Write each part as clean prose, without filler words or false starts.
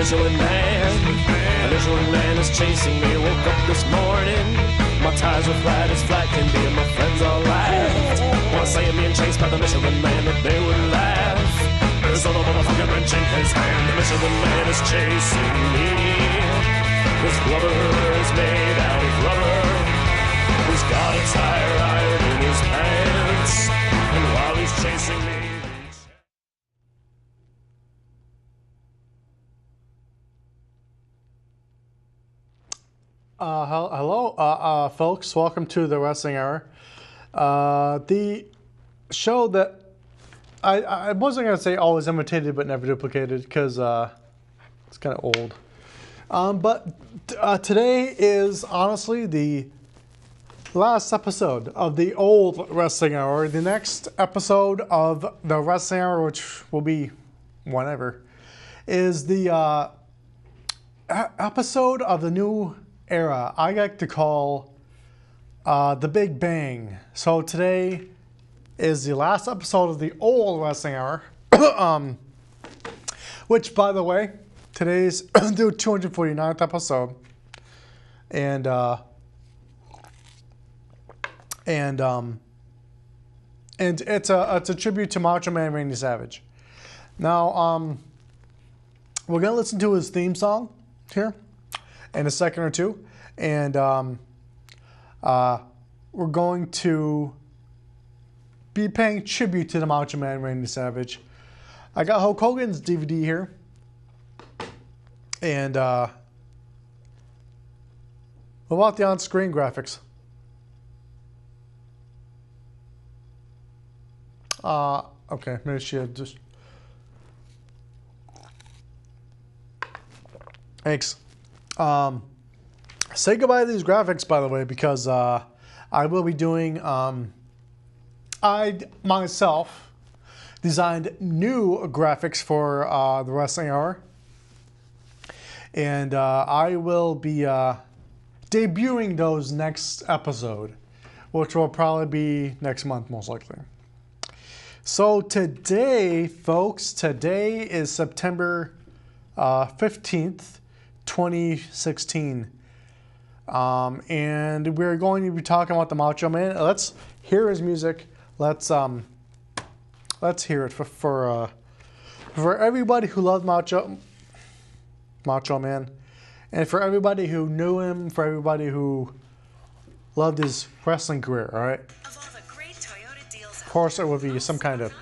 Michelin Man. The Michelin Man is chasing me. Woke up this morning, my tires were flat as flat can be, and my friends all laughed. Wanna say I'm being chased by the Michelin Man, but they would laugh. There's a little motherfucker wrench in his hand. The Michelin Man is chasing me. His rubber is made out of rubber. He's got a tire iron in his pants, and while he's chasing me. Hello, folks. Welcome to the Wrestling Hour. The show that I wasn't going to say always imitated but never duplicated because it's kind of old. But today is honestly the last episode of the old Wrestling Hour. The next episode of the Wrestling Hour, which will be whenever, is the episode of the new era I like to call the Big Bang. So today is the last episode of the old Wrestling Hour, which, by the way, today's the 249th episode, and it's a tribute to Macho Man Randy Savage. Now, we're gonna listen to his theme song here in a second or two, and we're going to be paying tribute to the Macho Man Randy Savage. I got Hulk Hogan's DVD here, and what about the on-screen graphics? Okay, maybe she had just. Thanks. Say goodbye to these graphics, by the way, because I will be doing. I myself designed new graphics for the Wrestling Hour, and I will be debuting those next episode, which will probably be next month, most likely. So today, folks, today is September 15th, 2016. And we're going to be talking about the Macho Man. Let's hear his music. Let's hear it for everybody who loved Macho Man, and for everybody who knew him, for everybody who loved his wrestling career. All right. Of course, it would be some kind of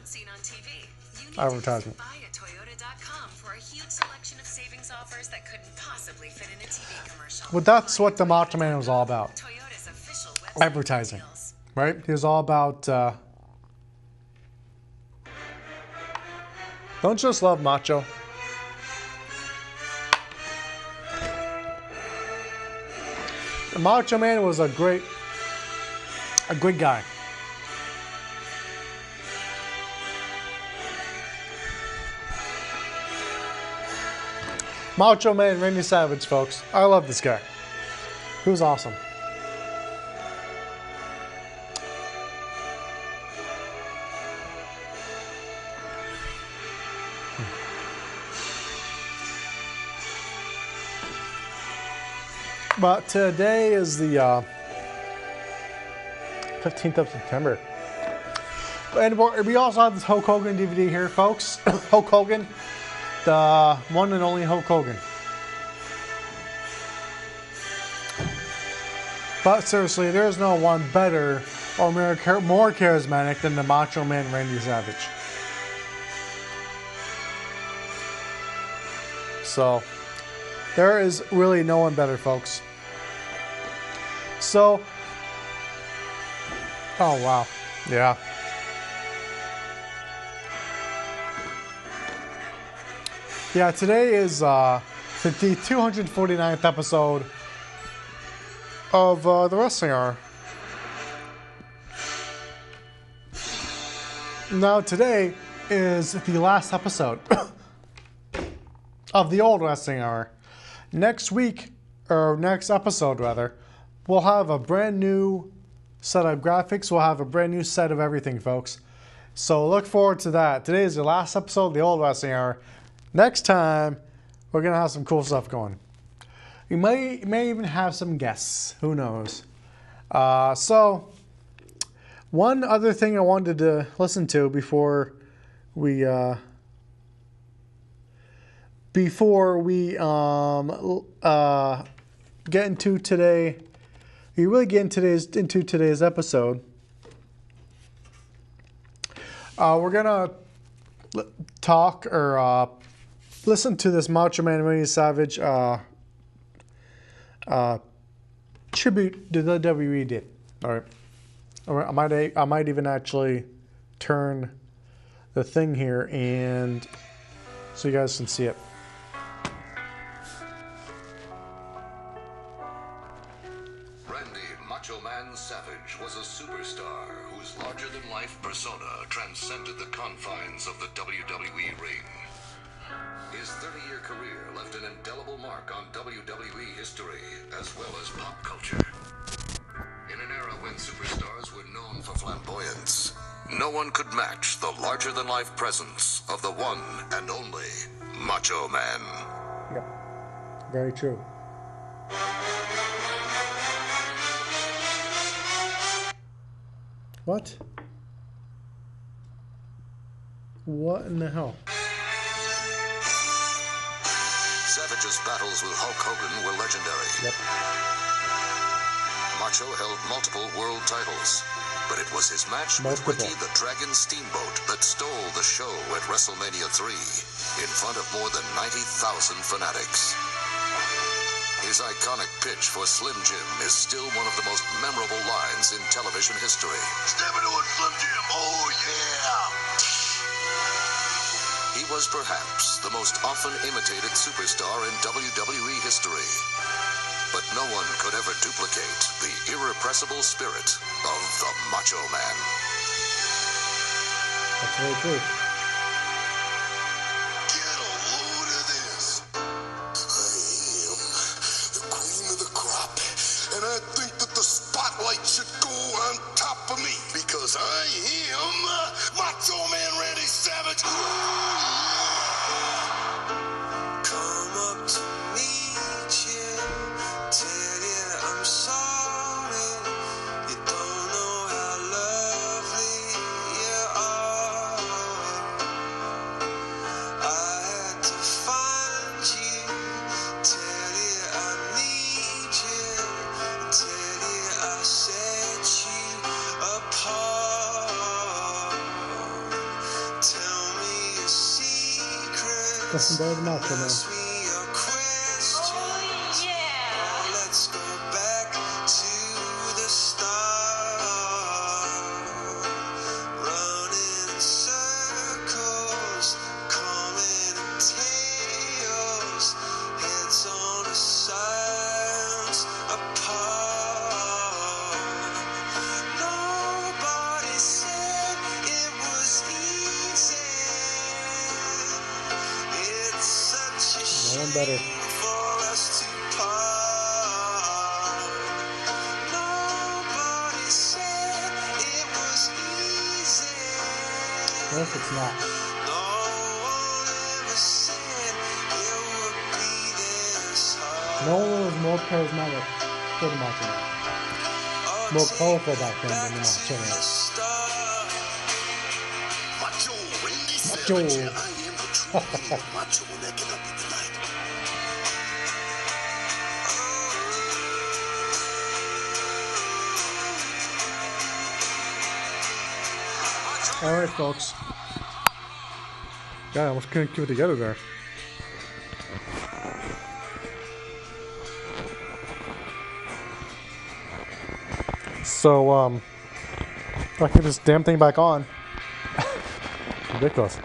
advertisement. Well, that's what the Macho Man was all about. Advertising, right? He was all about. Don't just love Macho. The Macho Man was a great guy. Macho Man Randy Savage, folks. I love this guy. He was awesome. But today is the 15th of September. And we also have this Hulk Hogan DVD here, folks. Hulk Hogan. The one and only Hulk Hogan. But seriously, there's no one better or more charismatic than the Macho Man Randy Savage. So, there is really no one better, folks. So, oh wow, yeah. Yeah, today is the 249th episode of the Wrestling Hour. Now, today is the last episode of the old Wrestling Hour. Next week, or next episode rather, we'll have a brand new set of graphics. We'll have a brand new set of everything, folks. So look forward to that. Today is the last episode of the old Wrestling Hour. Next time, we're gonna have some cool stuff going. We may even have some guests. Who knows? So, one other thing I wanted to listen to before we get into today. We really get into today's episode. We're gonna talk or listen to this Macho Man Randy Savage tribute to the WWE did. All right. I might even actually turn the thing here and so you guys can see it. Randy Macho Man Savage was a superstar whose larger-than-life persona transcended the confines of the WWE ring. His 30-year career left an indelible mark on WWE history as well as pop culture. In an era when superstars were known for flamboyance, no one could match the larger-than-life presence of the one and only Macho Man. Yep, very true. What? What in the hell? Savage's battles with Hulk Hogan were legendary. Yep. Macho held multiple world titles, but it was his match with Ricky the Dragon Steamboat that stole the show at WrestleMania 3 in front of more than 90,000 fanatics. His iconic pitch for Slim Jim is still one of the most memorable lines in television history. Step into it, Slim Jim! Oh, yeah! He was perhaps the most often imitated superstar in WWE history. But no one could ever duplicate the irrepressible spirit of the Macho Man. That's very true. Get a load of this. I am the cream of the crop, and I think that the spotlight should go on top of me because I am Macho Man Randy Savage. Come up to me, Jim. Tell you I'm sorry. You don't know how lovely you are. I had to find you. Tell you I need you. Tell you I set you apart. Tell me a secret. That's about Macho Man. Ask me a question. Let's go back to the start. Running in circles, coming in tails, heads on the sides apart. Nobody said it was easy. It's such a No one better. for us to part. Nobody said it was easy. What if it's not? No one ever said it would be this hard. No one was more charismatic than the Macho Man. More colorful back then than the Macho Man. Macho Randy Macho. Savage. I am the true Macho that cannot be denied. All right, folks. God, I almost couldn't keep it together there. So, if I get this damn thing back on. Ridiculous.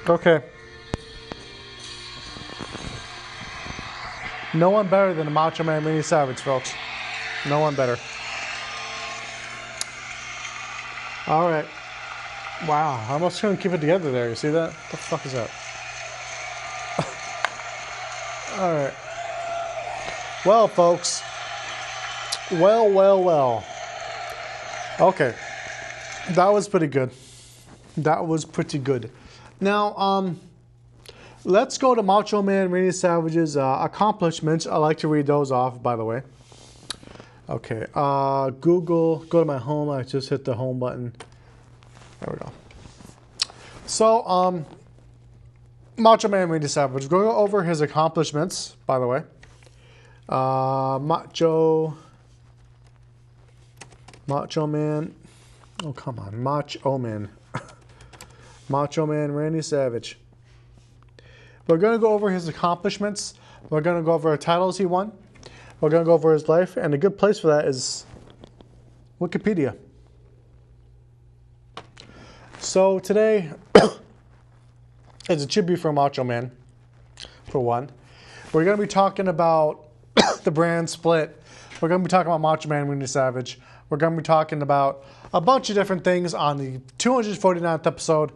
Okay. No one better than the Macho Man Randy Savage, folks. No one better. All right. Wow, I almost couldn't keep it together there. You see that? What the fuck is that? All right. Well, folks. Well. Okay. That was pretty good. Now, let's go to Macho Man Randy Savage's accomplishments. I like to read those off, by the way. Okay, Google, go to my home. I just hit the home button. There we go. So, Macho Man Randy Savage. We're going to go over his accomplishments, by the way. Macho Man. Oh, come on. Macho Man. Macho Man Randy Savage. We're going to go over his accomplishments. We're going to go over the titles he won. We're going to go over his life. And a good place for that is Wikipedia. So today is a tribute for Macho Man, for one. We're going to be talking about the brand split. We're going to be talking about Macho Man Randy Savage. We're going to be talking about a bunch of different things on the 249th episode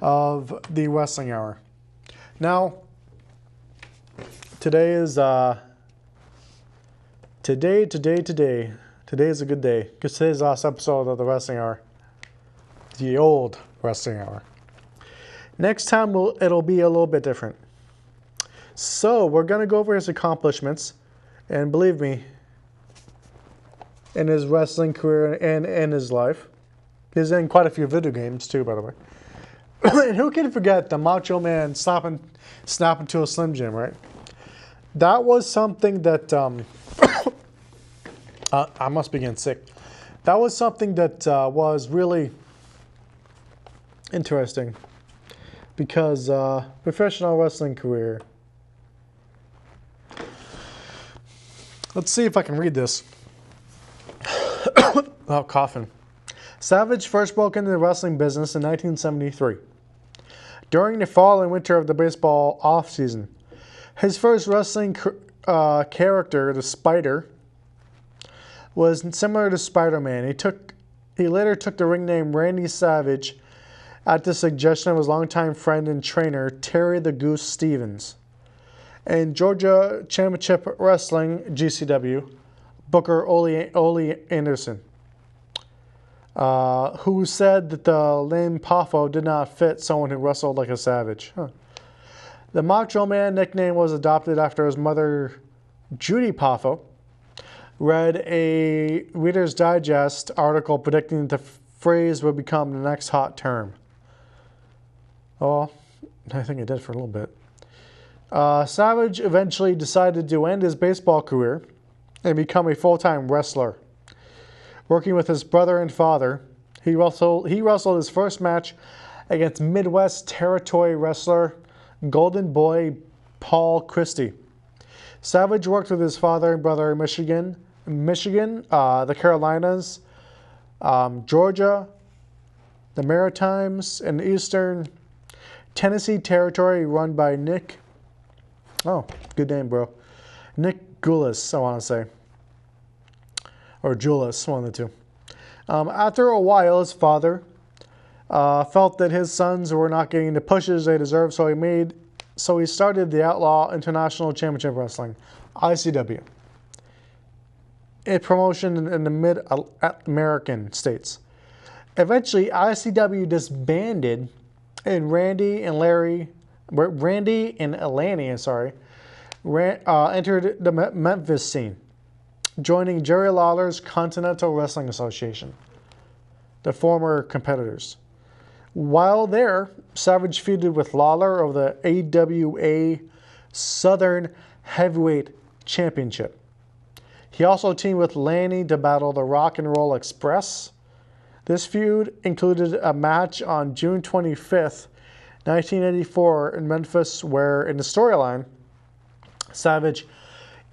of the Wrestling Hour. Now, today is today is a good day because today's the last episode of the Wrestling Hour, the old Wrestling Hour. Next time it'll be a little bit different. So we're gonna go over his accomplishments, and believe me, in his wrestling career and in his life, he's in quite a few video games too, by the way. And who can forget the Macho Man snapping to a Slim Jim, right? That was something that I must be getting sick. That was something that was really interesting because professional wrestling career. Let's see if I can read this. Oh, coughing. Savage first broke into the wrestling business in 1973. During the fall and winter of the baseball offseason, his first wrestling character, the Spider, was similar to Spider-Man. He later took the ring name Randy Savage at the suggestion of his longtime friend and trainer, Terry the Goose Stevens. In Georgia Championship Wrestling, GCW, Booker Ole Anderson, who said that the name Poffo did not fit someone who wrestled like a savage. The Macho Man nickname was adopted after his mother, Judy Poffo, read a Reader's Digest article predicting that the phrase would become the next hot term. Oh, I think it did for a little bit. Savage eventually decided to end his baseball career and become a full-time wrestler. Working with his brother and father, he wrestled his first match against Midwest Territory wrestler Golden Boy Paul Christie. Savage worked with his father and brother in Michigan, the Carolinas, Georgia, the Maritimes, and the Eastern Tennessee Territory, run by Nick. Oh, good name, bro. Nick Gulas, I want to say. Or Julius, one of the two. After a while, his father felt that his sons were not getting the pushes they deserved, so he started the Outlaw International Championship Wrestling, ICW, a promotion in the Mid-American states. Eventually, ICW disbanded, and Randy and Lanny, entered the Memphis scene, joining Jerry Lawler's Continental Wrestling Association, the former competitors. While there, Savage feuded with Lawler of the AWA Southern Heavyweight Championship. He also teamed with Lanny to battle the Rock and Roll Express. This feud included a match on June 25th, 1984 in Memphis, where, in the storyline, Savage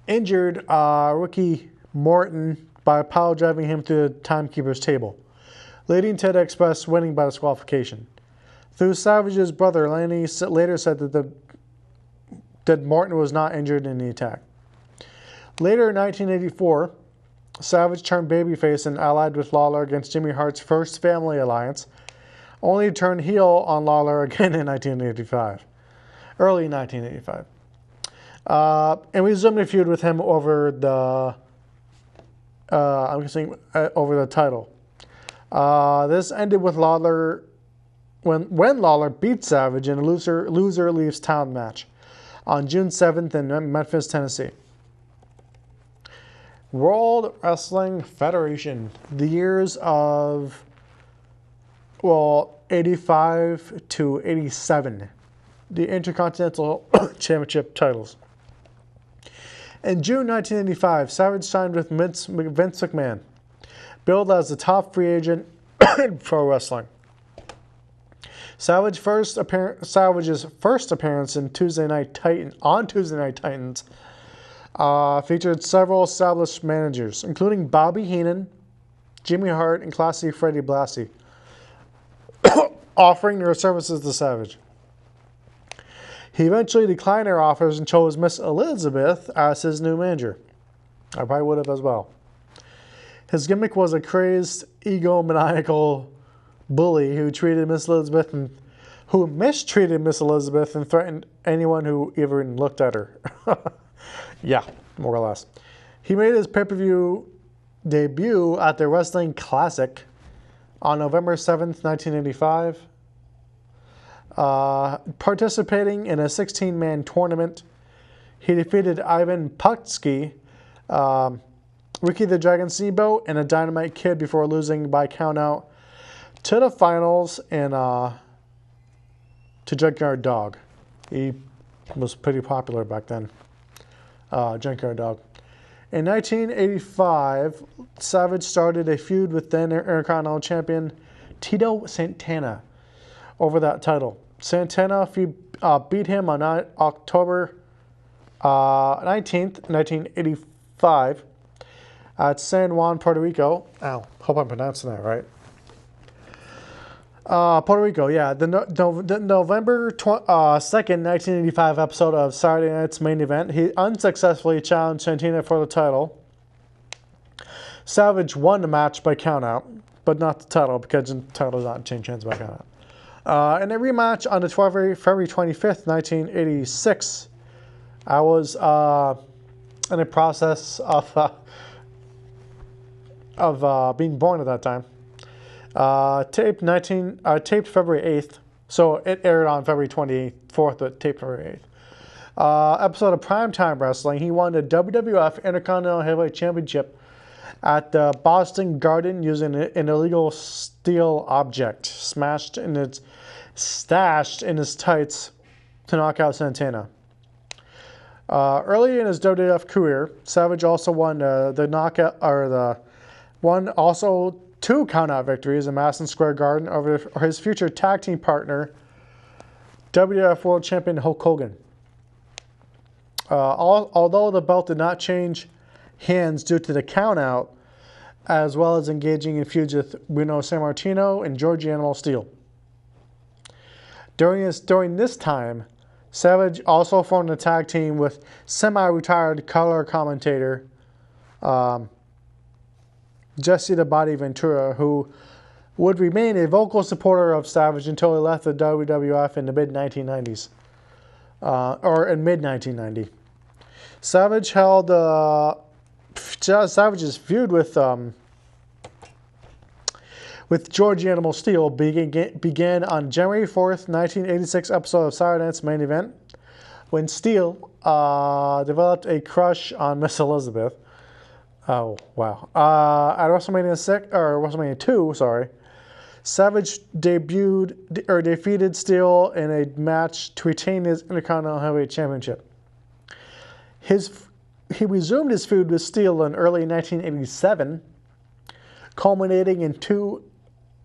injured Ricky Morton by pile driving him through the timekeeper's table, leading to the Express winning by disqualification. Through Savage's brother, Lanny later said that Morton was not injured in the attack. Later in 1984, Savage turned babyface and allied with Lawler against Jimmy Hart's first family alliance, only to turn heel on Lawler again in 1985, early 1985. And resumed a feud with him over the over the title. This ended with Lawler when Lawler beat Savage in a loser leaves town match on June 7th in Memphis, Tennessee. World Wrestling Federation, the years of 85 to 87, the Intercontinental Championship titles. In June 1985, Savage signed with Vince McMahon, billed as the top free agent in pro wrestling. Savage's first appearance in Tuesday Night Titans featured several established managers, including Bobby Heenan, Jimmy Hart, and Classy Freddie Blassie, offering their services to Savage. He eventually declined their offers and chose Miss Elizabeth as his new manager. I probably would have as well. His gimmick was a crazed, egomaniacal bully who mistreated Miss Elizabeth and threatened anyone who even looked at her. Yeah, more or less. He made his pay-per-view debut at the Wrestling Classic on November 7th, 1985. Participating in a 16-man tournament, he defeated Ivan Putski, Ricky the Dragon Steamboat, and a Dynamite Kid before losing by countout to the finals and to Junkyard Dog. He was pretty popular back then. Junkyard Dog. In 1985, Savage started a feud with then Intercontinental Champion Tito Santana over that title. Santana beat him on October 19th, 1985 at San Juan, Puerto Rico. Ow, hope I'm pronouncing that right. Puerto Rico, yeah. The November 2nd, 1985 episode of Saturday Night's Main Event, he unsuccessfully challenged Santana for the title. Savage won the match by countout, but not the title because the title does not change hands by countout. In a rematch on the February 25th, 1986, I was in the process of being born at that time. Taped February 8th, so it aired on February 24th, but taped February 8th. Episode of Primetime Wrestling, he won the WWF Intercontinental Heavyweight Championship at the Boston Garden using an illegal steel object stashed in his tights to knock out Santana. Early in his WWF career, Savage also won two countout victories in Madison Square Garden over his future tag team partner, WWF World Champion Hulk Hogan. Although the belt did not change hands due to the countout, as well as engaging in feuds with Bruno Sammartino and George Animal Steel. During this time, Savage also formed a tag team with semi-retired color commentator Jesse the Body Ventura, who would remain a vocal supporter of Savage until he left the WWF in the mid-1990s, or in mid-1990. Savage held Savage's feud with George Animal Steel began on January 4th, 1986 episode of Saturday Night's Main Event, when Steel developed a crush on Miss Elizabeth. Oh, wow. At WrestleMania 2, Savage defeated Steel in a match to retain his Intercontinental Heavyweight Championship. He resumed his feud with Steel in early 1987, culminating in two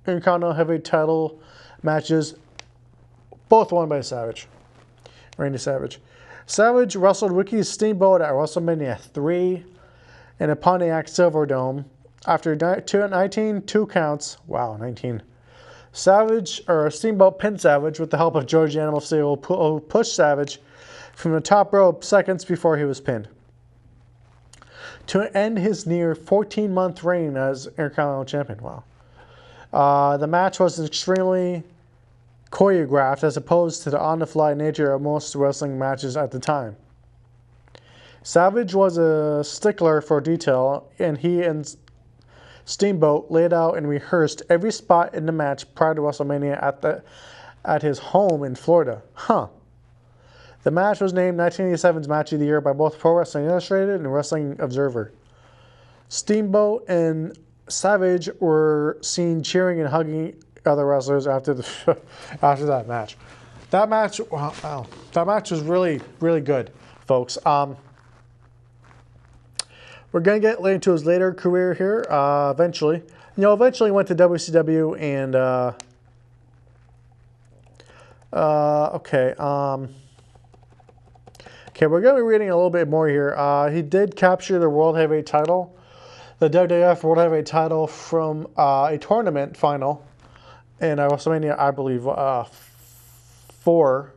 Intercontinental Heavyweight title matches, both won by Randy Savage. Savage wrestled Ricky Steamboat at WrestleMania 3 in a Pontiac Silverdome. After 19 counts, wow, 19. Steamboat pinned Savage with the help of George Animal Steel, who pushed Savage from the top rope seconds before he was pinned. To end his near 14-month reign as Intercontinental Champion. Wow. The match was extremely choreographed as opposed to the on-the-fly nature of most wrestling matches at the time. Savage was a stickler for detail, and he Steamboat laid out and rehearsed every spot in the match prior to WrestleMania at his home in Florida. Huh. The match was named 1987's Match of the Year by both Pro Wrestling Illustrated and Wrestling Observer. Steamboat and Savage were seen cheering and hugging other wrestlers after that match. That match, wow, that match was really, really good, folks. We're going to get into his later career here, eventually. Eventually went to WCW and, okay, we're going to be reading a little bit more here. He did capture the World Heavyweight title, the WWF World Heavyweight title from a tournament final in WrestleMania, I believe, 4.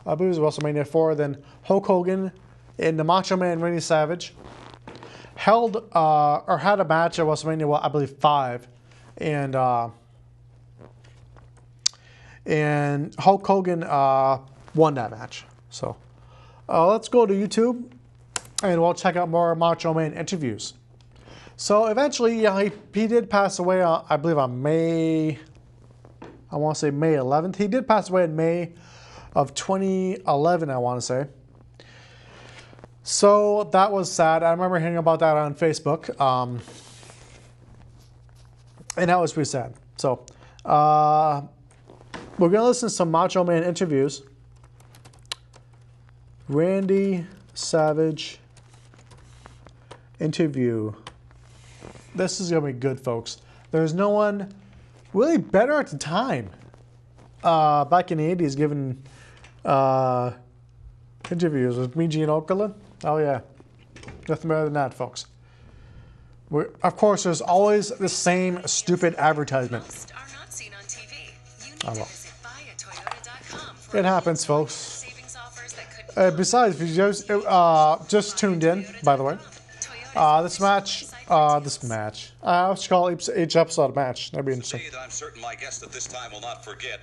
I believe it was WrestleMania 4. Then Hulk Hogan and the Macho Man Randy Savage held or had a match at WrestleMania, well, I believe 5, and Hulk Hogan won that match. So let's go to YouTube and we'll check out more Macho Man interviews. So eventually, yeah, he did pass away, I believe on May 11th. He did pass away in May of 2011, I want to say. So that was sad. I remember hearing about that on Facebook. And that was pretty sad. So we're going to listen to some Macho Man interviews. Randy Savage interview. This is going to be good, folks. There's no one really better at the time. Back in the 80s, giving interviews with me, Gene Okerlund. Oh, yeah. Nothing better than that, folks. Of course, there's always the same stupid advertisement. Oh, well. It happens, folks. Besides, if you just tuned in, by the way, this match, I should call each episode a match. That'd be interesting. I'm certain my guest at this time will not forget.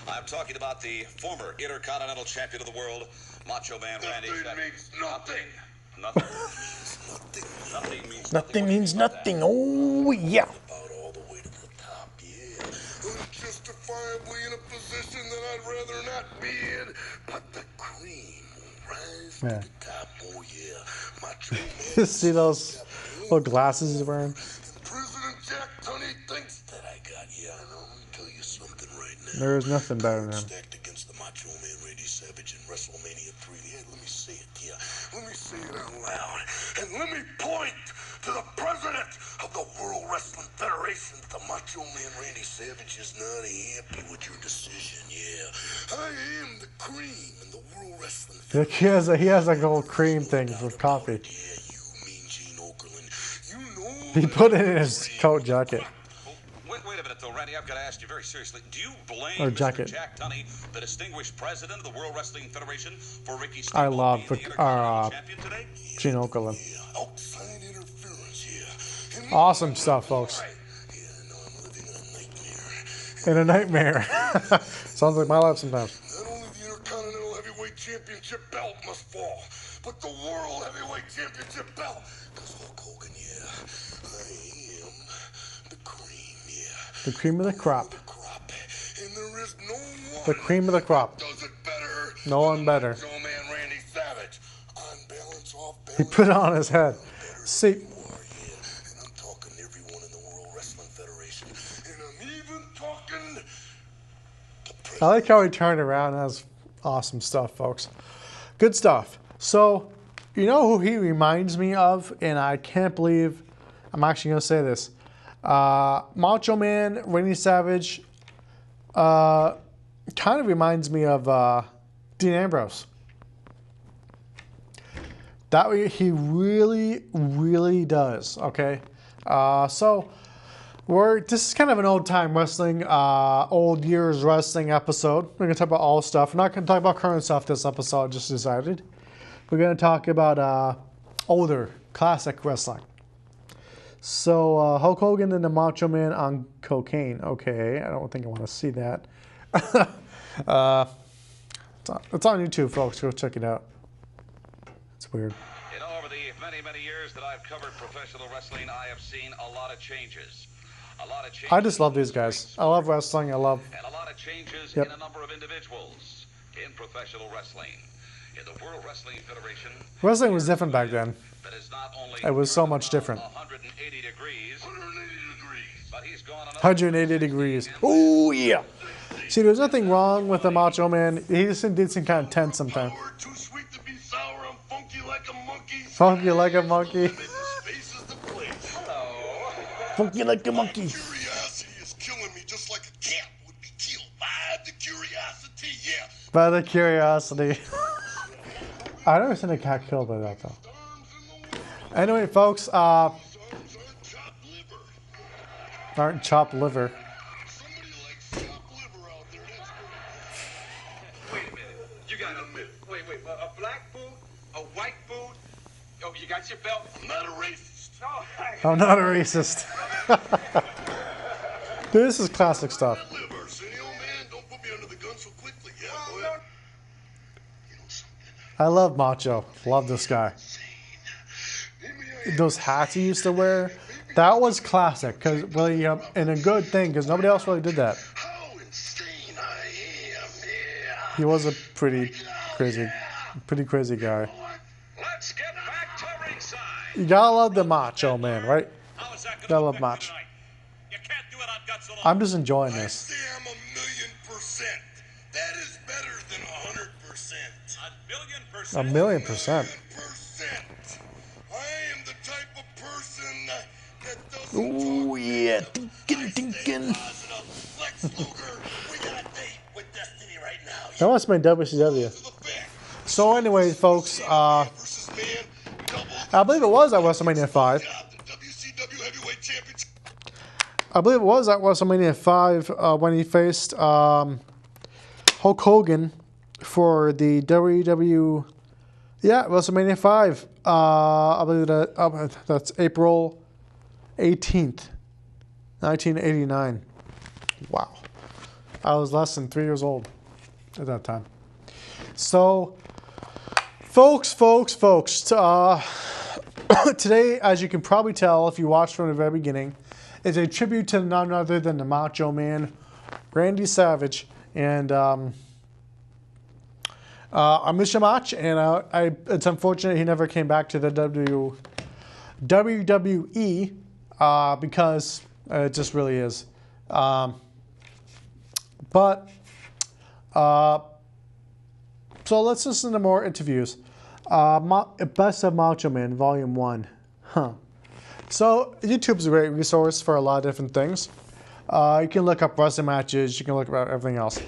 I'm talking about the former Intercontinental Champion of the world, Macho Man Randy Savage. Nothing means nothing. Nothing means nothing. Oh, yeah. About all the way to the top, yeah. Unjustifiably in a position that I'd rather not be in, but the cream will rise to the top. Oh, yeah. Macho Man. See those little glasses he's wearing? President Jack Tunney thinks that I got you. I know. Let me tell you something right now. There is nothing better than him. Stacked against the Macho Man Randy Savage in WrestleMania 3. Yeah, let me say it, yeah. Let me say it out loud. And let me point to the president of the World Wrestling Federation. The Macho Man Randy Savage is not happy with your decision, yeah. I am the cream in the World Wrestling Federation. He has like a little cream thing for coffee. Yeah, you mean Gene Okerlund. You know He put it in his coat jacket. Wait a minute, though, Randy. I've got to ask you very seriously. Do you blame Or Mr. jacket. Jack Tunney, the distinguished president of the World Wrestling Federation, for Ricky I Steamboat love being the Intercontinental Champion today? Gene Okerlund. yeah, outside interference, yeah. And Awesome stuff, folks. yeah, I know I'm living in a nightmare. In a nightmare. Sounds like my life sometimes. Not only the Intercontinental Heavyweight Championship belt must fall, but the World Heavyweight Championship belt. Because Hulk Hogan, yeah, I am the cream, yeah. The cream of the crop. The crop. And there is no one The cream of the crop. does it better. No one better. Macho Man Randy Savage. On balance, off balance. He put it on his head. See, And I'm talking to everyone in the World Wrestling Federation. And I'm even talking to I like how he turned around. That's awesome stuff, folks. Good stuff. So, you know who he reminds me of? And I can't believe I'm actually going to say this. Macho Man Randy Savage kind of reminds me of Dean Ambrose. That way he really, really does. Okay, so this is kind of an old time wrestling, old years wrestling episode. We're gonna talk about all stuff. We're not gonna talk about current stuff this episode. I just decided we're gonna talk about older classic wrestling. So Hulk Hogan and the Macho Man on cocaine. Okay, I don't think I want to see that. It's on YouTube, folks. Go check it out. It's weird. You know, over the many, many years that I've covered professional wrestling, I have seen a lot of changes. A lot of changes. I just love these guys. I love wrestling. I love. And a lot of changes Yep. in a number of individuals in professional wrestling. In the World Wrestling Federation, Wrestling was different back then. that is not only It was so much different. 180 degrees, but he's gone another 180 degrees. Oh yeah. See, there's nothing wrong with the Macho Man. He just did some kind of tense sometimes. Too sweet to be sour. I'm funky like a monkey. Funky like a monkey. Space is the place. Funky like a monkey. Curiosity is killing me just like a cat would be killed by the curiosity. Yeah. By the curiosity. I never seen a cat killed by that though. Anyway, folks, Arms aren't chopped liver. aren't chopped liver. Somebody likes chopped liver out there. That's Wait a minute. You got wait. A black boot, a white boot. Oh, you got your belt. I'm not a racist. No. I'm not a racist. Dude, this is classic stuff. Liver, Sonny, old man. Don't put me under the gun so quickly. Yeah, go ahead. You know something? I love Macho. Love this guy. Maybe I Those hats he used to wear, that was classic. Because really, and a good thing, because nobody else really did that. How insane I am. Yeah. He was a pretty crazy guy. Let's get back to ringside. You gotta love the Macho Man, right? How is that going Gotta love Macho. You can't do it on guts alone. I'm just enjoying I this. say I'm 1,000,000%. That is better than 100%. A million A percent. 1,000,000%. I am the type of person that doesn't Ooh talk yeah, big. thinking. Positive. Lex Luger, we got a date with Destiny right now. That must have been WCW. To the back. So anyway, folks, Versus man, double I believe it was at WrestleMania 5. job, the WCW Heavyweight Championship. I believe it was at WrestleMania 5 when he faced Hulk Hogan for the WrestleMania 5. I believe that's April 18th, 1989. Wow. I was less than 3 years old at that time. So, folks, today, as you can probably tell if you watched from the very beginning, is a tribute to none other than the Macho Man, Randy Savage, and I miss him much, and it's unfortunate he never came back to the WWE because it just really is. So let's listen to more interviews. Best of Macho Man, Volume 1. So YouTube's a great resource for a lot of different things. You can look up wrestling matches, you can look up everything else.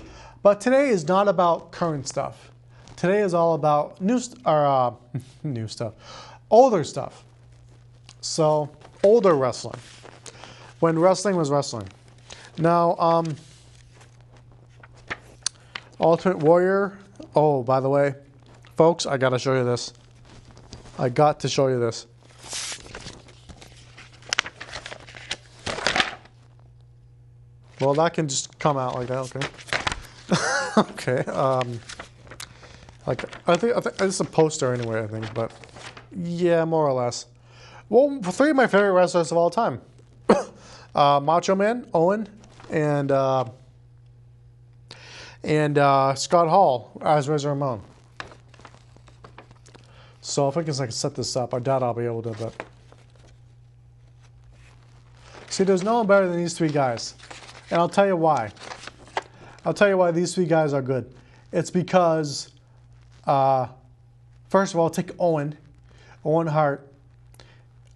But today is not about current stuff. Today is all about new stuff, older stuff. So older wrestling, when wrestling was wrestling. Now, Ultimate Warrior. Oh, by the way, folks, I gotta show you this. I got to show you this. Well, that can just come out like that, okay. Okay. Like I think it's a poster anyway. I think, but yeah, more or less. Well, 3 of my favorite wrestlers of all time: Macho Man, Owen, and Scott Hall as Razor Ramon. So if I can set this up, I doubt I'll be able to. But see, there's no one better than these 3 guys, and I'll tell you why. I'll tell you why these 3 guys are good. It's because, first of all, take Owen Hart.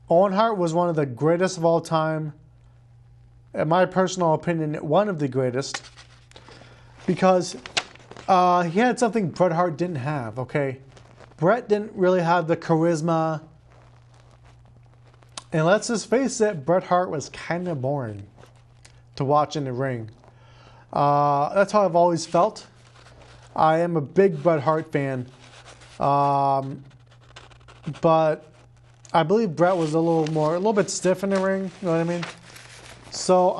Owen Hart was one of the greatest of all time. In my personal opinion, one of the greatest. Because he had something Bret Hart didn't have, okay? Bret didn't really have the charisma. And let's just face it, Bret Hart was kind of boring to watch in the ring. That's how I've always felt. I am a big Bret Hart fan. But I believe Bret was a little bit stiff in the ring, you know what I mean? So,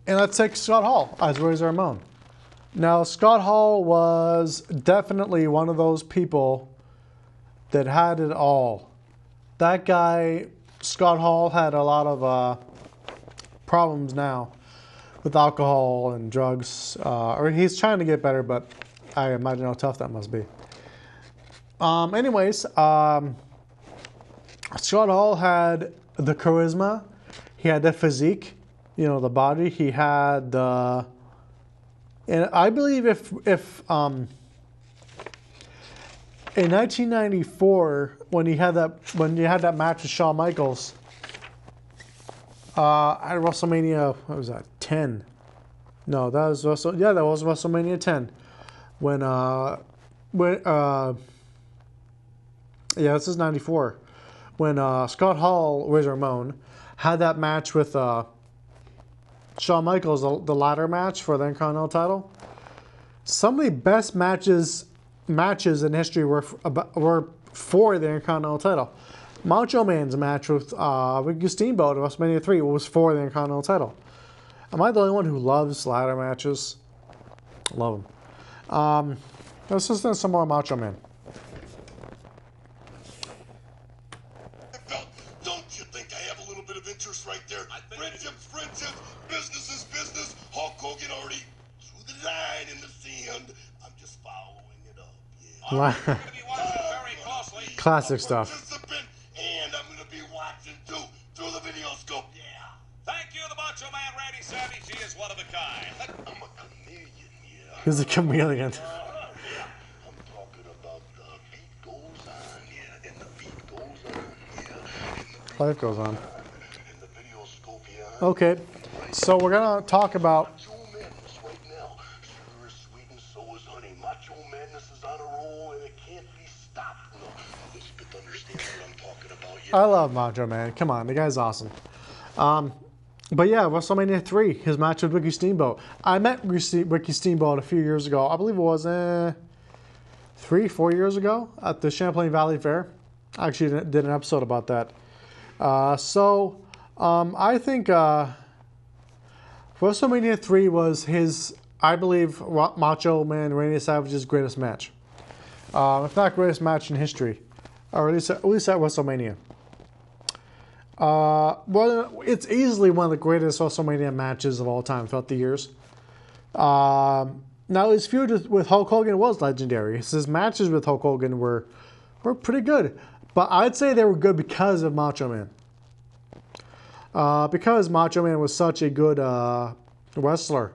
and let's take Scott Hall as Razor Ramon. Now, Scott Hall was definitely one of those people that had it all. That guy, Scott Hall, had a lot of problems now with alcohol and drugs. Or he's trying to get better, but I imagine how tough that must be. Anyways, Scott Hall had the charisma. He had the physique, you know, the body. He had the... And I believe if in 1994 when you had that match with Shawn Michaels at WrestleMania, what was that, 10? No, that was WrestleMania 10 when this is 94 when Scott Hall, Razor Ramon, had that match with Shawn Michaels, the ladder match for the Intercontinental title. Some of the best matches in history were for the Intercontinental title. Macho Man's match with Ricky Steamboat at WrestleMania 3 was for the Intercontinental title. Am I the only one who loves ladder matches? Love them. Let's listen to some more Macho Man. Don't you think I have a little bit of interest right there? Friendships, business is business. Hulk Hogan already drew the line in the sand. I'm just following it up. Yeah. We're going to be watching very closely. Classic stuff. And I'm going to be watching too through the video scope. Yeah. Thank you, the Macho Man Randy Savage. He is one of a kind. I'm a chameleon, yeah. He's a chameleon. I'm talking about the beat goes on, yeah. And the beat goes on, yeah. Life goes on. And the video scope, yeah. Okay, so we're gonna talk about. Macho Madness right now. Sugar is sweet and so is honey. Macho Madness is on a roll and it can't be stopped. No, Elizabeth understands what I'm talking about. Yeah. I love Macho Man. Come on, the guy's awesome. But yeah, WrestleMania 3, his match with Ricky Steamboat. I met Ricky Steamboat a few years ago. I believe it was 3-4 years ago at the Champlain Valley Fair. I actually did an episode about that. I think WrestleMania 3 was his, I believe, Macho Man Randy Savage's greatest match. If not greatest match in history. Or at least at WrestleMania. Well, it's easily one of the greatest WrestleMania matches of all time throughout the years. Now, his feud with Hulk Hogan was legendary. His matches with Hulk Hogan were pretty good. But I'd say they were good because of Macho Man. Because Macho Man was such a good wrestler.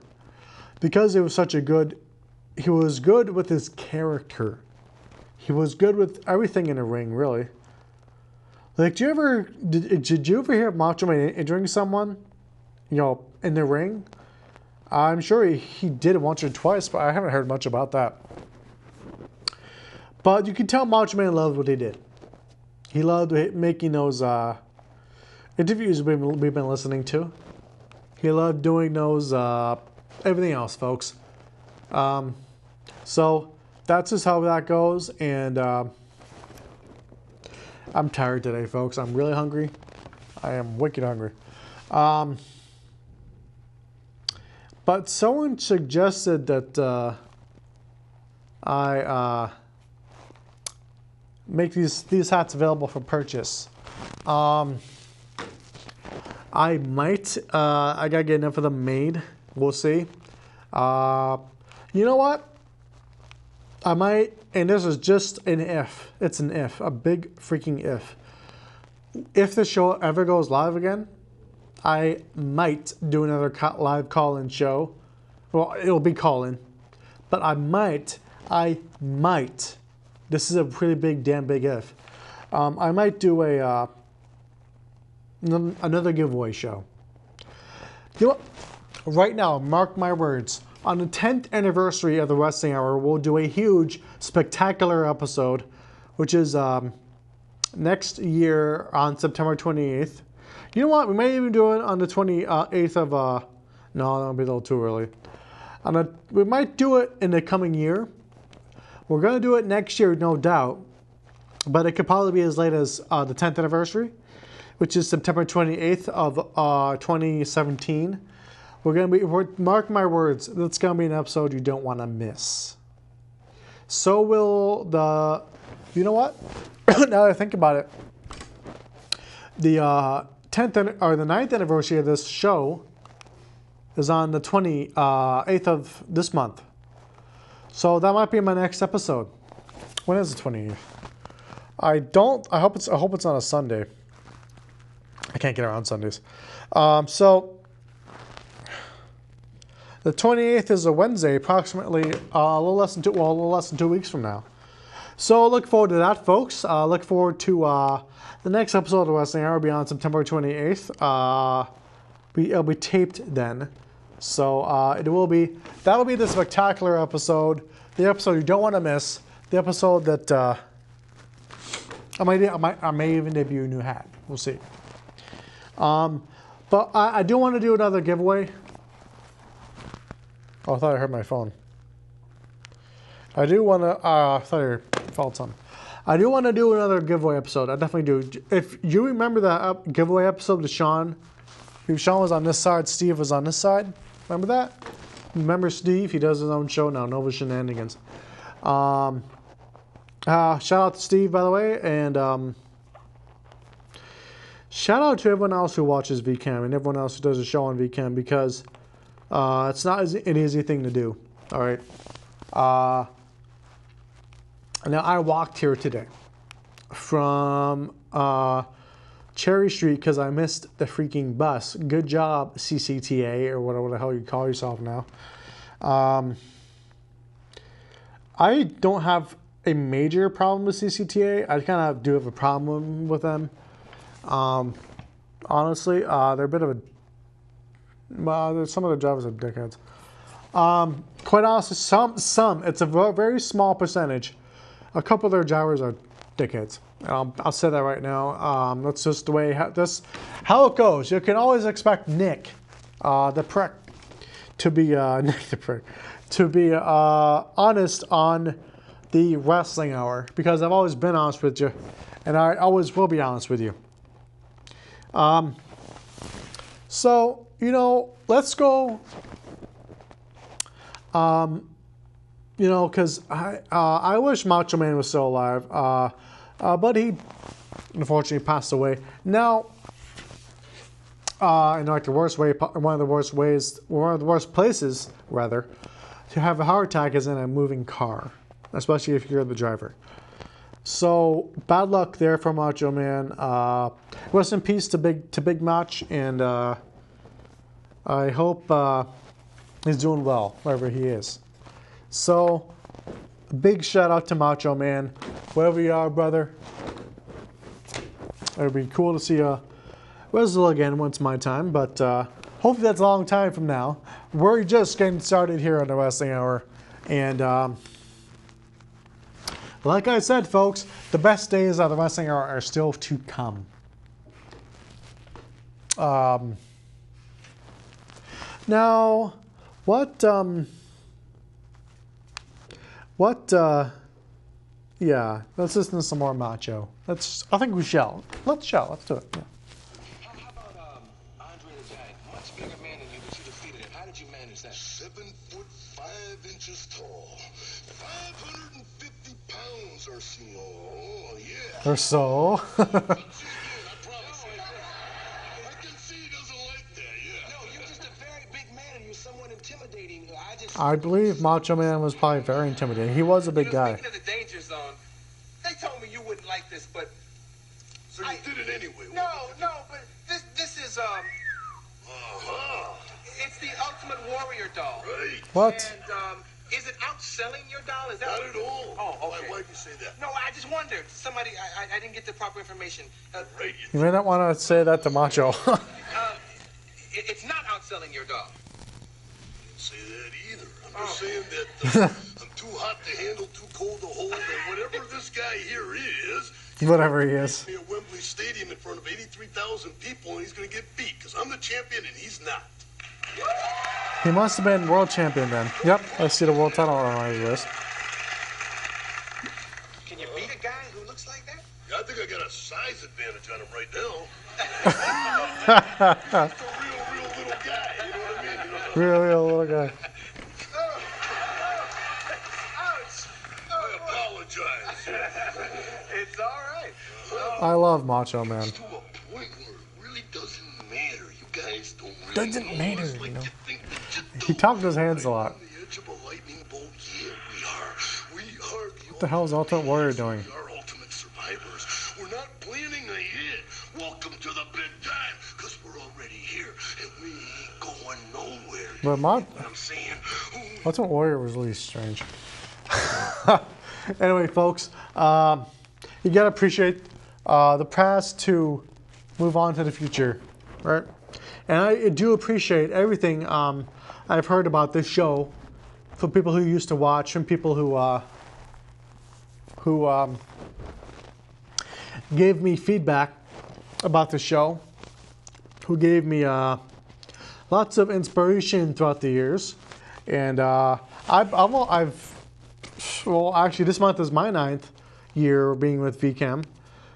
Because he was good with his character. He was good with everything in the ring, really. Like, did you ever hear Macho Man injuring someone, you know, in the ring? I'm sure he did it once or twice, but I haven't heard much about that. But you can tell Macho Man loved what he did. He loved making those interviews we've been listening to. He loved doing those, everything else, folks. So that's just how that goes, and I'm tired today, folks. I'm really hungry. I am wicked hungry. But someone suggested that I make these hats available for purchase. I might. I gotta get enough of them made. We'll see. You know what? I might, and this is just an if. It's an if, a big freaking if. If the show ever goes live again, I might do another live call-in show. Well, it'll be call-in, but I might. This is a pretty big, damn big if. I might do another giveaway show. You know what? Right now, mark my words. On the 10th anniversary of the Wrestling Hour, we'll do a huge, spectacular episode, which is next year on September 28th. You know what? We may even do it on the 28th of... no, that'll be a little too early. We might do it in the coming year. We're going to do it next year, no doubt. But it could probably be as late as the 10th anniversary, which is September 28th of 2017. Mark my words, it's gonna be an episode you don't want to miss. So will the, you know what? Now that I think about it, the 10th or the 9th anniversary of this show is on the 28th of this month. So that might be my next episode. When is the 28th? I hope it's on a Sunday. I can't get around Sundays. So the 28th is a Wednesday, approximately a little less than 2 weeks from now. So look forward to that, folks. Look forward to the next episode of Wrestling Hour will be on September 28th. It'll be taped then. So that'll be the spectacular episode, the episode you don't want to miss, the episode that I may even debut a new hat. We'll see. But I do want to do another giveaway. Oh, I thought I heard my phone. I do want to. I thought your phone's on. I do want to do another giveaway episode. I definitely do. If you remember that giveaway episode with Sean, Sean was on this side, Steve was on this side. Remember that? Remember Steve? He does his own show now, Nova Shenanigans. Shout out to Steve, by the way, and shout out to everyone else who watches VCAM and everyone else who does a show on VCAM, because it's not an easy thing to do. All right. Now I walked here today from Cherry Street because I missed the freaking bus. Good job, CCTA, or whatever the hell you call yourself now. I don't have a major problem with CCTA. I kind of do have a problem with them. Honestly, they're a bit of a... some of the drivers are dickheads. Quite honestly, some. It's a very small percentage. A couple of their drivers are dickheads. I'll say that right now. That's just the way that's how it goes. You can always expect Nick, the prick, to be honest on the Wrestling Hour, because I've always been honest with you, and I always will be honest with you. So let's go. Because I wish Macho Man was still alive, but he unfortunately passed away. Now, in like the worst way, one of the worst places, rather, to have a heart attack is in a moving car, especially if you're the driver. So bad luck there for Macho Man. Rest in peace to Big Mach, and I hope he's doing well wherever he is. So, big shout out to Macho Man, wherever you are, brother. It would be cool to see you wrestle again once my time, but hopefully that's a long time from now. We're just getting started here on the Wrestling Hour, and like I said, folks, the best days of the Wrestling Hour are still to come. Now, yeah, let's listen to some more Macho. I think we shall. Let's do it. Yeah. How about Andre the Giant? Much bigger man than you, but you defeated him. How did you manage that? 7'5" tall, 550 pounds or so. Yeah. Or so. I promise. I can see he doesn't like that. Yeah. No, you're just a very big man and you're somewhat intimidating. I believe Macho Man was probably very intimidating. He was a big guy. Speaking of the danger zone, they told me you wouldn't like this, but So you did it anyway. no, but this is it's the Ultimate Warrior doll. Right. What? And is it outselling your doll? Is that Not at all. Oh, okay. Why'd you say that? No, I just wondered. Somebody, I didn't get the proper information. Right. You may not want to say that to Macho. It's not outselling your doll. Didn't say that either. I'm just saying that I'm too hot to handle, too cold to hold, and whatever this guy here is. Whatever he is. He's at Wembley Stadium in front of 83,000 people, and he's going to get beat because I'm the champion and he's not. He must have been world champion then. Yep, I see the world title on his wrist. Can you beat a guy who looks like that? Yeah, I think I got a size advantage on him right now. He's a real little guy. You know what I mean? Really a little guy. Ouch! I apologize. It's all right. I love Macho Man. To a point where it really doesn't matter. You guys don't really Doesn't know matter, us like you know. think that you He do. talked his hands a lot. On the edge of a lightning bolt, yeah, we are. We are What the hell is Ultimate Warrior doing? We are ultimate survivors. We're not planning ahead. Welcome to the big time, because we're already here, and we ain't going nowhere. But What I'm saying? Ultimate Warrior was really strange. Anyway, folks, you gotta appreciate the past to move on to the future, right? And I do appreciate everything I've heard about this show from people who used to watch and people who gave me feedback about the show, who gave me lots of inspiration throughout the years, and well, actually, this month is my 9th year being with VCAM,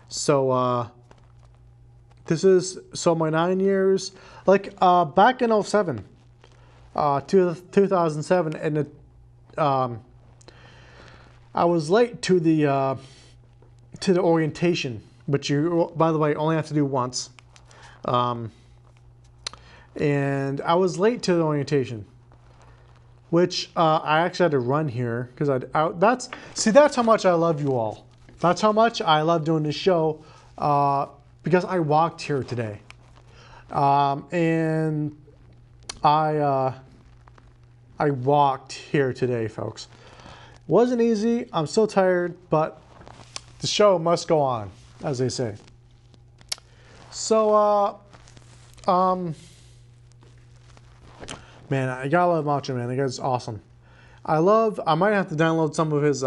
so this is my 9 years. Like back in 2007, and I was late to the orientation, which you, by the way, only have to do once. And I was late to the orientation, which I actually had to run here because that's how much I love you all. That's how much I love doing this show because I walked here today, and I walked here today, folks. Wasn't easy. I'm still tired, but the show must go on, as they say. So, man, I gotta love Macho Man. The guy's awesome. I might have to download some of his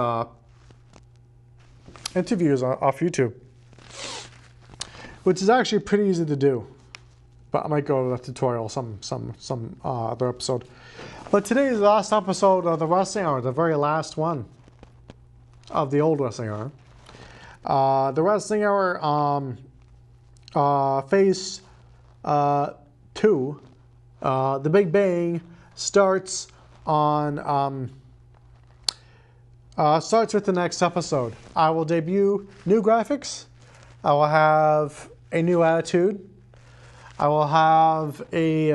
interviews off YouTube, which is actually pretty easy to do. But I might go to the tutorial some other episode. But today is the last episode of the Wrestling Hour, the very last one of the old Wrestling Hour. The Wrestling Hour Phase 2, the Big Bang, starts on starts with the next episode. I will debut new graphics. I will have a new attitude. I will have a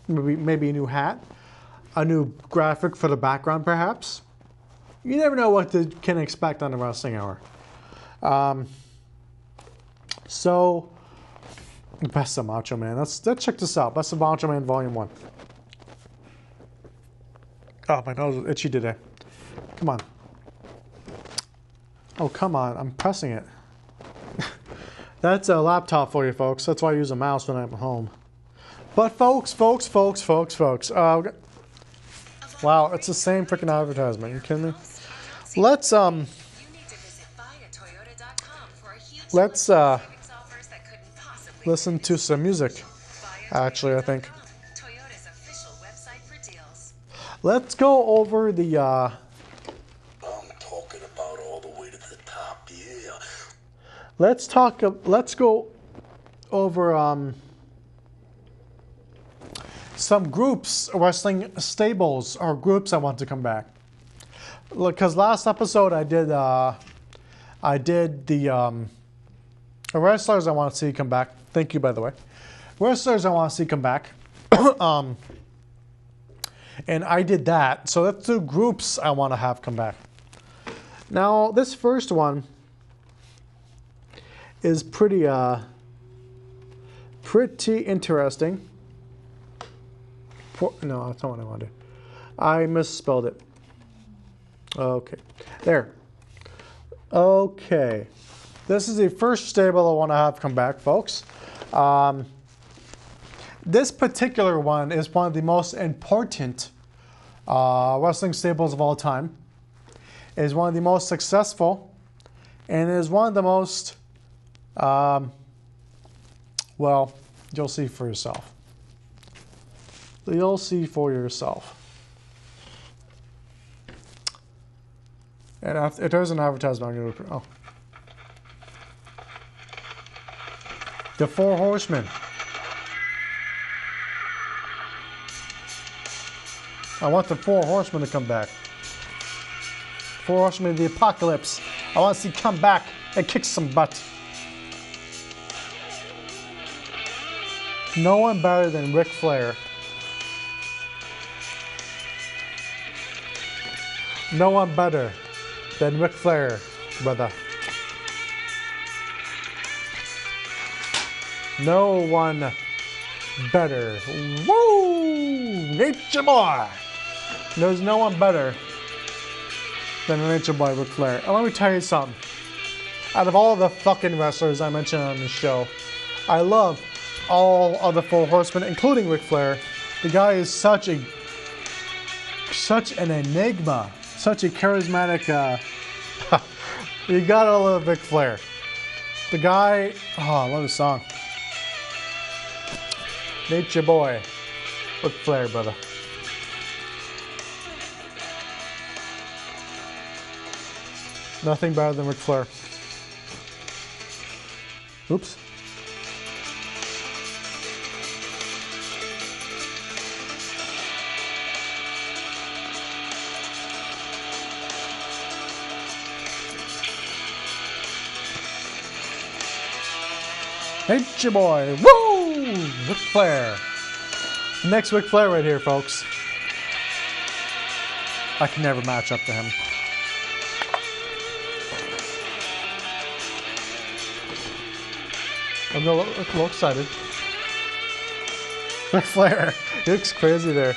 maybe a new hat, a new graphic for the background, perhaps. You never know what you can expect on the Wrestling Hour. So, Best of Macho Man. Let's check this out. Best of Macho Man Volume 1. Oh, my nose is itchy today. Come on. Oh, come on. I'm pressing it. That's a laptop for you, folks. That's why I use a mouse when I'm home. But folks. Wow, it's the same freaking advertisement. Are you kidding me? Let's listen to some music. Actually, I think. Let's go over the I'm talking about all the way to the top, yeah. let's go over some groups, wrestling stables or groups I want to come back. Because last episode I did the wrestlers I want to see come back. Thank you, by the way. Wrestlers I want to see come back. And I did that. So that's the groups I want to have come back. Now, this first one is pretty interesting. No, that's not what I want to do. I misspelled it. Okay. There. Okay. This is the first stable I want to have come back, folks. This particular one is one of the most important wrestling stables of all time. It is one of the most successful, and it is one of the most, well, you'll see for yourself. You'll see for yourself. And if there's an advertisement, I'm going to... Oh. The Four Horsemen. I want the Four Horsemen to come back. Four Horsemen of the Apocalypse. I want to see come back and kick some butt. No one better than Ric Flair. No one better than Ric Flair, brother. No one better. Woo! Nature Boy! There's no one better than Nature Boy Ric Flair. And let me tell you something. Out of all the fucking wrestlers I mentioned on this show, I love all of the Four Horsemen, including Ric Flair. The guy is such an enigma, such a charismatic. You gotta love Ric Flair. The guy. Oh, I love his song. Nature Boy, Ric Flair, brother. Nothing better than Ric Flair. Oops. Nature Boy, woo! Ric Flair. Next Ric Flair right here, folks. I can never match up to him. I'm a little excited. Ric Flair, he looks crazy there.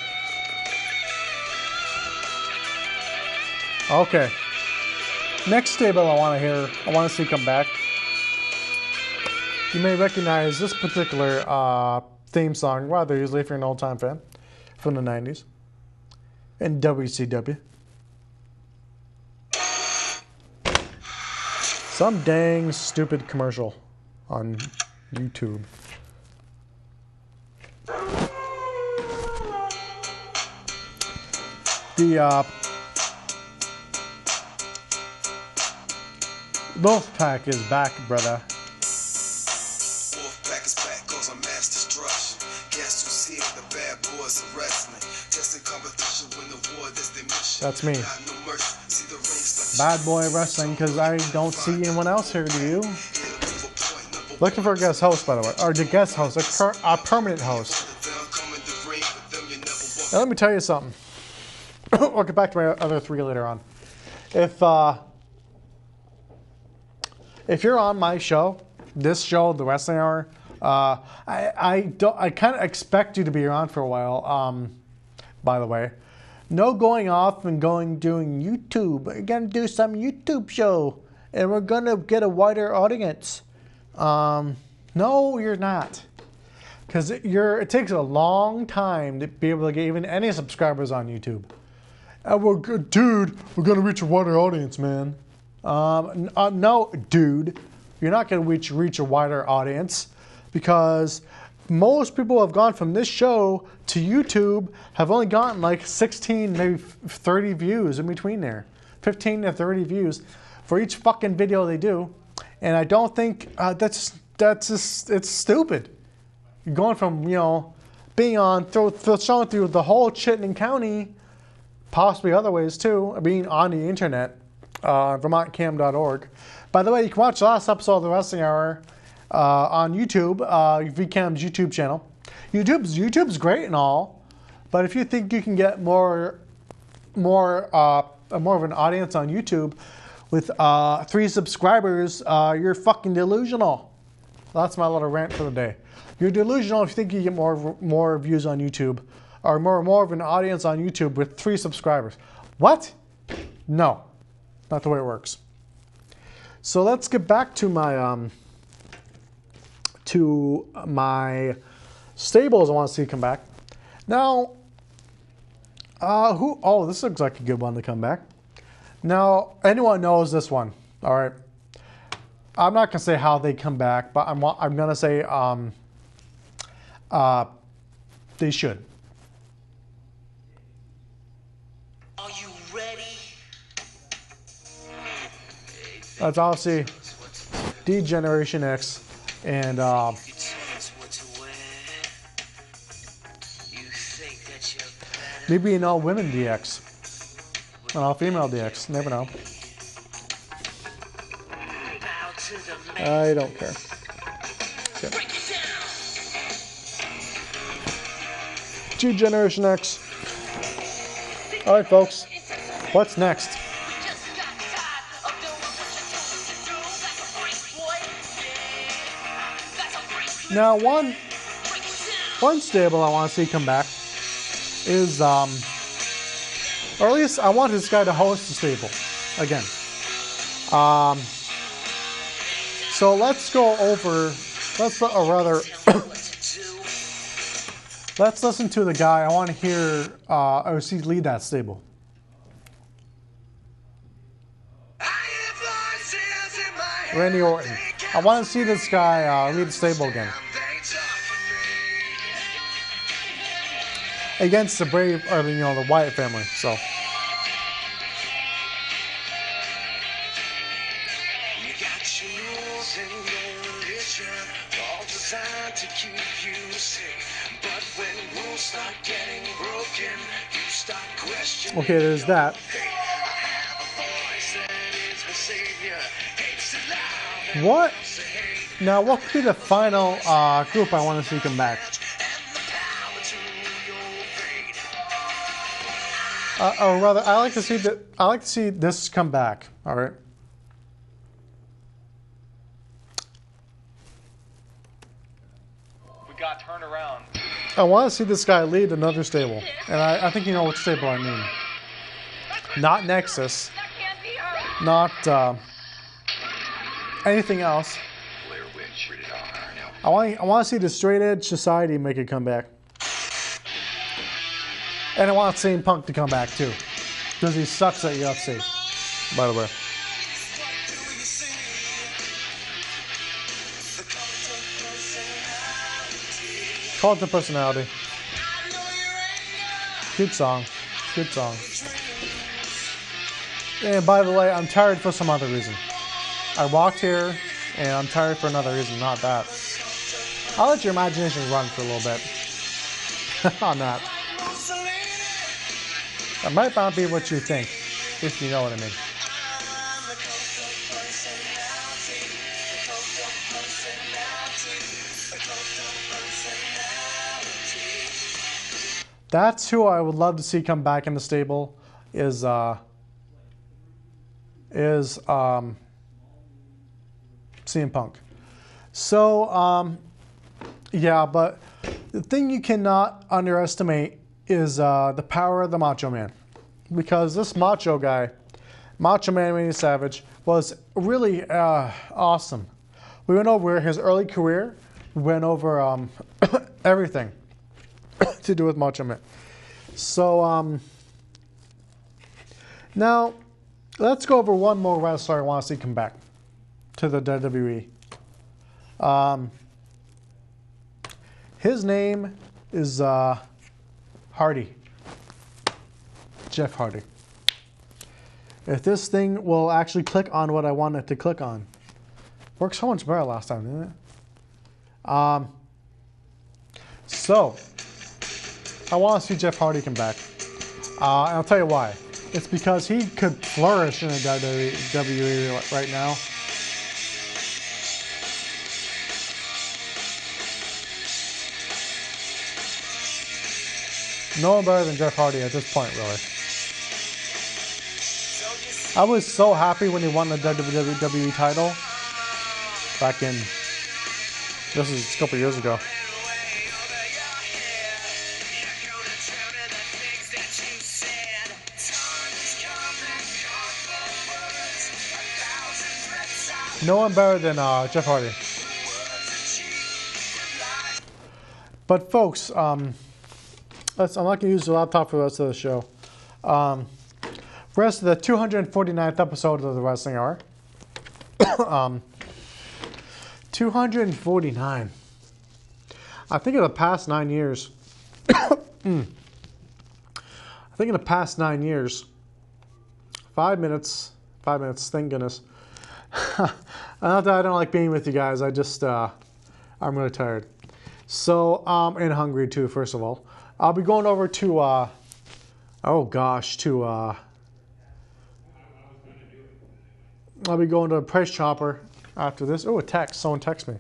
Okay. Next stable I want to see come back. You may recognize this particular theme song rather easily if you're an old-time fan from the 90s in WCW. Some dang stupid commercial on YouTube. The Wolfpack is back, brother. Wolfpack is back, cause I'm mass destruction. Guess who's here? The bad boys of wrestling. Testing competition, win the war, that's their mission. That's me. No mercy. See the rings Bad boy wrestling, because I don't see anyone else here, do you? Looking for a guest host, by the way. Or the guest host, a permanent host. Now, let me tell you something. I'll get back to my other three later on. If you're on my show, this show, The Wrestling Hour, I kind of expect you to be around for a while. By the way, no going off and doing YouTube. We're gonna do some YouTube show, and we're gonna get a wider audience. No, you're not, because it takes a long time to be able to get even any subscribers on YouTube. Dude, we're gonna reach a wider audience, man. No, dude, you're not going to reach a wider audience, because most people who have gone from this show to YouTube have only gotten like 16, maybe 30 views in between there. 15 to 30 views for each fucking video they do. And I don't think that's just, it's stupid. You're going from, being on, showing through the whole Chittenden County, possibly other ways too, being on the internet. VermontCam.org. By the way, you can watch the last episode of the Wrestling Hour on YouTube, VCAM's YouTube channel. YouTube's great and all, but if you think you can get more of an audience on YouTube with 3 subscribers, you're fucking delusional. That's my little rant for the day. You're delusional if you think you get more views on YouTube, or more of an audience on YouTube with 3 subscribers. What? No. Not the way it works. So let's get back to my stables I want to see come back. Now, this looks like a good one to come back. Now, anyone knows this one, all right? I'm not gonna say how they come back, but I'm gonna say they should. Are you ready? That's obviously D-Generation X, and Maybe an all-women DX. An all-female DX. Never know. I don't care. Okay. Generation X. Alright, folks. What's next? Now, one stable I want to see come back is, or at least I want this guy to host the stable again. So let's go over, let's listen to the guy. I want to hear, or see lead that stable. Randy Orton. I want to see this guy lead the stable again. Against the Brave, or the Wyatt family, so. Okay, there's that. What? Now, what could be the final group I want to see come back? Or rather, I like to see this come back. All right. We got turned around. I want to see this guy lead another stable, and I think you know what stable I mean. Not Nexus. Not anything else. I want to see the Straight Edge Society make a comeback. And I want CM Punk to come back too, because he sucks at UFC, by the way. Cult of Personality. Good song. Good song. And by the way, I'm tired for some other reason. I walked here, and I'm tired for another reason, not that. I'll let your imagination run for a little bit on that. That might not be what you think, if you know what I mean. That's who I would love to see come back in the stable. Is CM Punk. So yeah, but the thing you cannot underestimate is the power of the Macho Man, because this Macho guy, Macho Man Randy Savage, was really awesome. We went over his early career. We went over everything to do with Macho Man. So now let's go over one more wrestler I want to see come back to the WWE. His name is Hardy. Jeff Hardy. If this thing will actually click on what I want it to click on. Worked so much better last time, didn't it? So, I want to see Jeff Hardy come back. And I'll tell you why. It's because he could flourish in the WWE right now. No one better than Jeff Hardy at this point, really. I was so happy when he won the WWE title back in, this is a couple years ago. No one better than Jeff Hardy. But folks, I'm not going to use the laptop for the rest of the show. Rest of the 249th episode of the Wrestling Hour. 249. I think in the past 9 years. I think in the past 9 years. 5 minutes. 5 minutes. Thank goodness. Not that I don't like being with you guys. I just I'm really tired. So and hungry too. First of all. I'll be going over to I'll be going to Price Chopper after this. Oh, a text. Someone text me.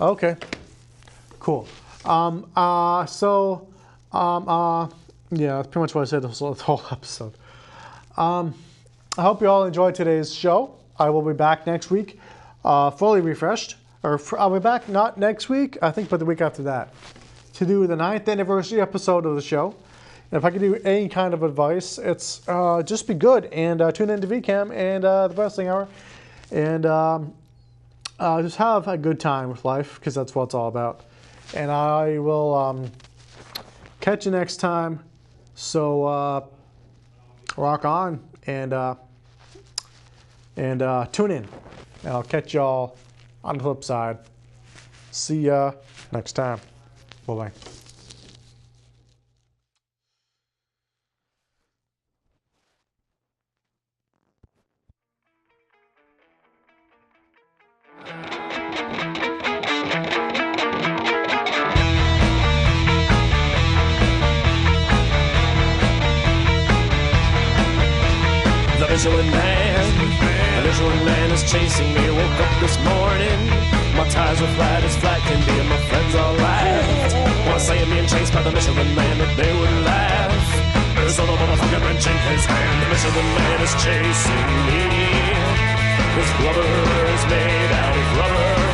Okay. Cool. Yeah, that's pretty much what I said this whole episode. I hope you all enjoyed today's show. I will be back next week, fully refreshed. I'll be back not next week, I think, but the week after that, to do the 9th anniversary episode of the show. And if I could do any kind of advice, it's just be good and tune into VCAM and the Wrestling Hour, and just have a good time with life, because that's what it's all about. And I will catch you next time. So rock on and tune in. And I'll catch y'all on the flip side. See ya next time. Bye-bye. The Michelin man is chasing me. Woke up this morning, my tires were flat as flat can be, and my friends all laughed. Wanna say I'm being chased by the Michelin man, that they would laugh. There's a motherfucking wrench in his hand. The Michelin man is chasing me. His blubber is made out of rubber.